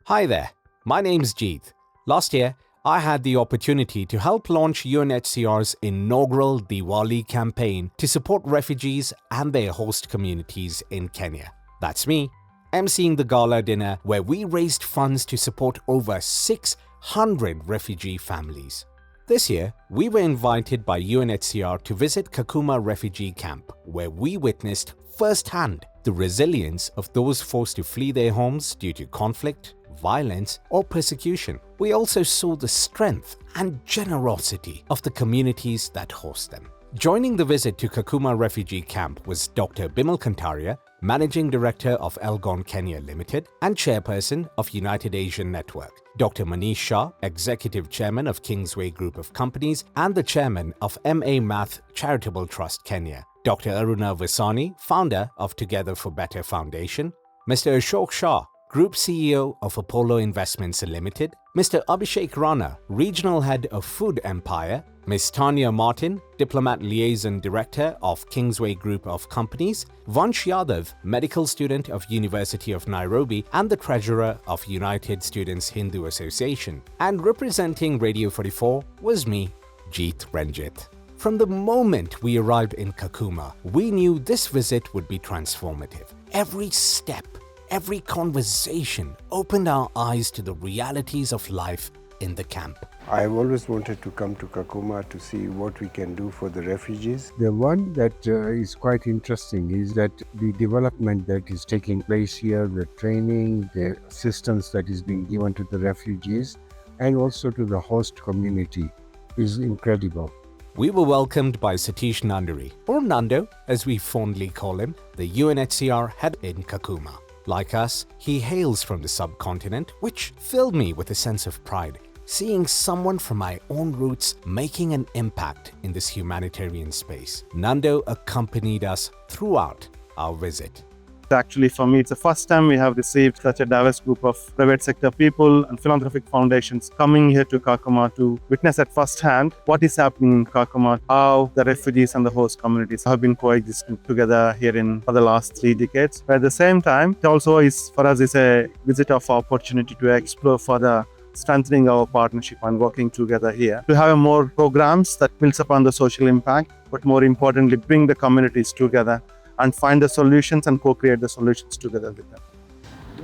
Hi there, my name's Jeet. Last year, I had the opportunity to help launch UNHCR's inaugural Diwali campaign to support refugees and their host communities in Kenya. That's me, emceeing the gala dinner where we raised funds to support over 600 refugee families. This year, we were invited by UNHCR to visit Kakuma Refugee camp, where we witnessed firsthand the resilience of those forced to flee their homes due to conflict, violence, or persecution. We also saw the strength and generosity of the communities that host them. Joining the visit to Kakuma Refugee Camp was Dr. Bimal Kantaria, Managing Director of Elgon Kenya Limited and Chairperson of United Asian Network, Dr. Manish Shah, Executive Chairman of Kingsway Group of Companies and the Chairman of MA Math Charitable Trust Kenya, Dr. Aruna Vasani, Founder of Together for Better Foundation, Mr. Ashok Shah, Group CEO of Apollo Investments Limited, Mr. Abhishek Rana, Regional Head of Food Empire, Ms. Tanya Martin, Diplomat Liaison Director of Kingsway Group of Companies, Vansh Yadav, Medical Student of University of Nairobi and the Treasurer of United Students Hindu Association. And representing Radio 44 was me, Jeet Ranjit. From the moment we arrived in Kakuma, we knew this visit would be transformative. Every step, every conversation opened our eyes to the realities of life in the camp. I've always wanted to come to Kakuma to see what we can do for the refugees. The one that is quite interesting is that the development that is taking place here, the training, the assistance that is being given to the refugees and also to the host community is incredible. We were welcomed by Satish Nanduri, or Nando as we fondly call him, the UNHCR head in Kakuma. Like us, he hails from the subcontinent, which filled me with a sense of pride, seeing someone from my own roots making an impact in this humanitarian space. Nando accompanied us throughout our visit. Actually, for me, it's the first time we have received such a diverse group of private sector people and philanthropic foundations coming here to Kakuma to witness at first hand what is happening in Kakuma, how the refugees and the host communities have been coexisting together here for the last 3 decades. But at the same time, it also is for us is a visit of opportunity to explore further strengthening our partnership and working together here to have more programs that builds upon the social impact, but more importantly, bring the communities together and find the solutions and co-create the solutions together with them.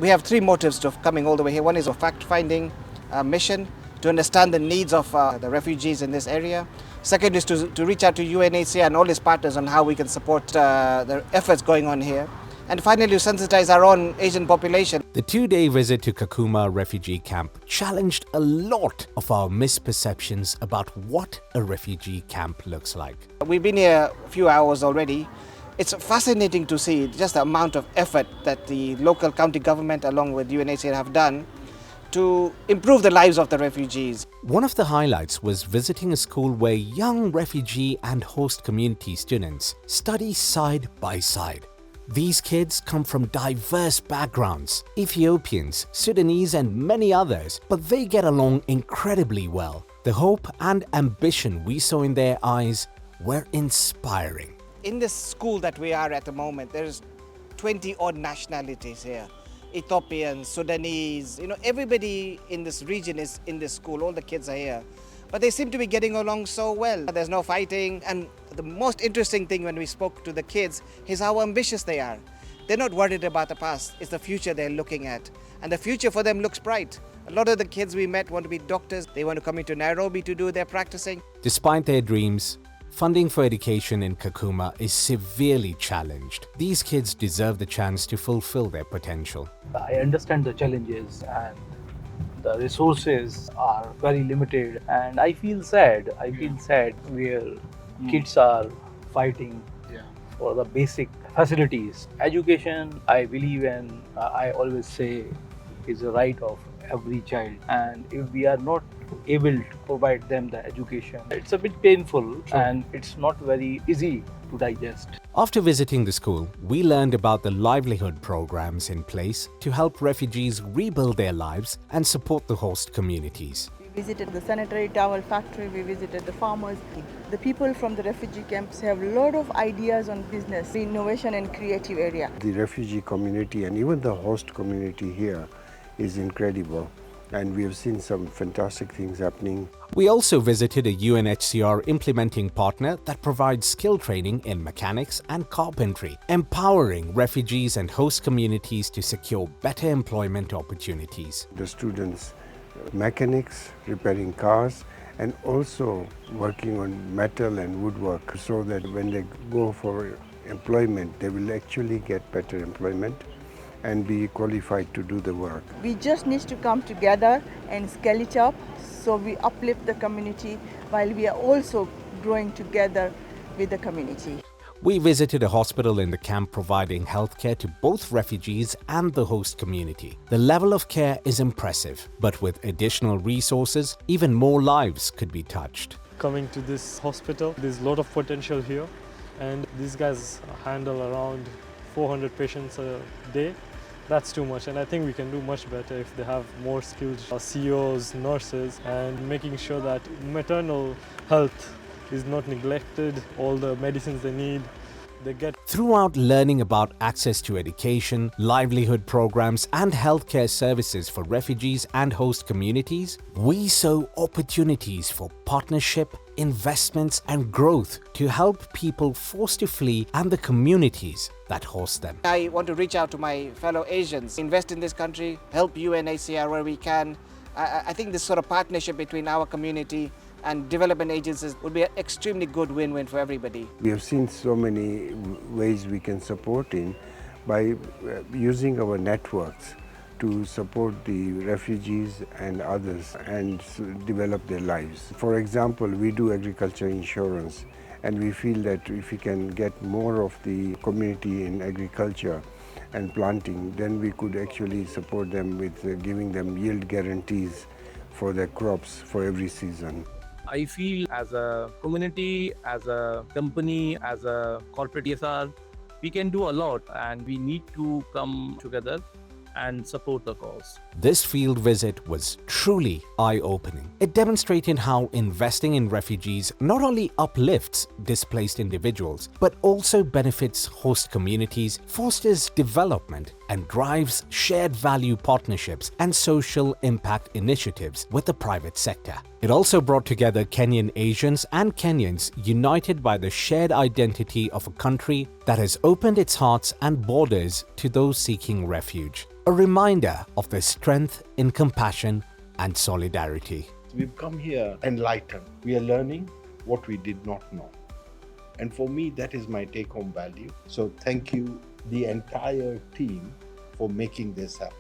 We have 3 motives of coming all the way here. One is a fact-finding mission to understand the needs of the refugees in this area. Second is to reach out to UNHCR and all its partners on how we can support the efforts going on here. And finally, to sensitize our own Asian population. The 2-day visit to Kakuma Refugee Camp challenged a lot of our misperceptions about what a refugee camp looks like. We've been here a few hours already. It's fascinating to see just the amount of effort that the local county government along with UNHCR have done to improve the lives of the refugees. One of the highlights was visiting a school where young refugee and host community students study side by side. These kids come from diverse backgrounds, Ethiopians, Sudanese and many others, but they get along incredibly well. The hope and ambition we saw in their eyes were inspiring. In this school that we are at the moment, there's 20 odd nationalities here. Ethiopians, Sudanese, everybody in this region is in this school, all the kids are here. But they seem to be getting along so well. There's no fighting. And the most interesting thing when we spoke to the kids is how ambitious they are. They're not worried about the past, it's the future they're looking at. And the future for them looks bright. A lot of the kids we met want to be doctors. They want to come into Nairobi to do their practicing. Despite their dreams, funding for education in Kakuma is severely challenged. These kids deserve the chance to fulfill their potential. I understand the challenges and the resources are very limited, and I feel sad. Where kids are fighting for the basic facilities. Education, I believe in, I always say, is a right of every child, and if we are not able to provide them the education, it's a bit painful and it's not very easy to digest. After visiting the school, we learned about the livelihood programs in place to help refugees rebuild their lives and support the host communities. We visited the sanitary towel factory, we visited the farmers. The people from the refugee camps have a lot of ideas on business, innovation and creative area. The refugee community and even the host community here is incredible. And we have seen some fantastic things happening. We also visited a UNHCR implementing partner that provides skill training in mechanics and carpentry, empowering refugees and host communities to secure better employment opportunities. The students, mechanics, repairing cars, and also working on metal and woodwork, so that when they go for employment, they will actually get better employment and be qualified to do the work. We just need to come together and scale it up so we uplift the community while we are also growing together with the community. We visited a hospital in the camp providing healthcare to both refugees and the host community. The level of care is impressive, but with additional resources, even more lives could be touched. Coming to this hospital, there's a lot of potential here, and these guys handle around 400 patients a day. That's too much, and I think we can do much better if they have more skilled CEOs, nurses, and making sure that maternal health is not neglected, all the medicines they need, they get. Throughout learning about access to education, livelihood programs, and healthcare services for refugees and host communities, we saw opportunities for partnership, investments, and growth to help people forced to flee and the communities that host them. I want to reach out to my fellow Asians, invest in this country, help UNHCR where we can. I think this sort of partnership between our community and development agencies would be an extremely good win-win for everybody. We have seen so many ways we can support in by using our networks to support the refugees and others and develop their lives. For example, we do agriculture insurance, and we feel that if we can get more of the community in agriculture and planting, then we could actually support them with giving them yield guarantees for their crops for every season. I feel as a community, as a company, as a corporate ESR, we can do a lot, and we need to come together and support the cause. This field visit was truly eye-opening. It demonstrated how investing in refugees not only uplifts displaced individuals, but also benefits host communities, fosters development, and drives shared value partnerships and social impact initiatives with the private sector. It also brought together Kenyan Asians and Kenyans united by the shared identity of a country that has opened its hearts and borders to those seeking refuge. A reminder of the strength in compassion and solidarity. We've come here enlightened. We are learning what we did not know. And for me, that is my take-home value. So thank you, the entire team, for making this happen.